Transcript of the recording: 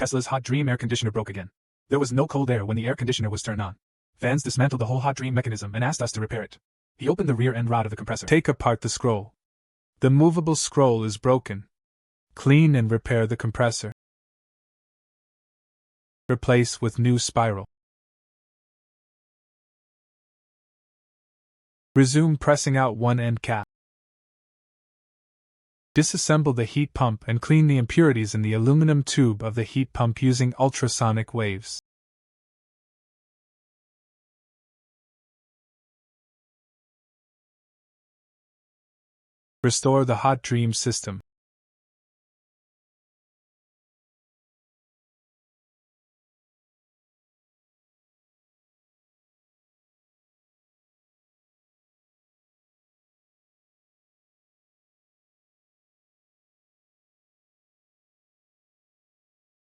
Tesla's hot dream air conditioner broke again. There was no cold air when the air conditioner was turned on. Vans dismantled the whole hot dream mechanism and asked us to repair it. He opened the rear end rod of the compressor. Take apart the scroll. The movable scroll is broken. Clean and repair the compressor. Replace with new spiral. Resume pressing out one end cap. Disassemble the heat pump and clean the impurities in the aluminum tube of the heat pump using ultrasonic waves. Restore the hot dream system.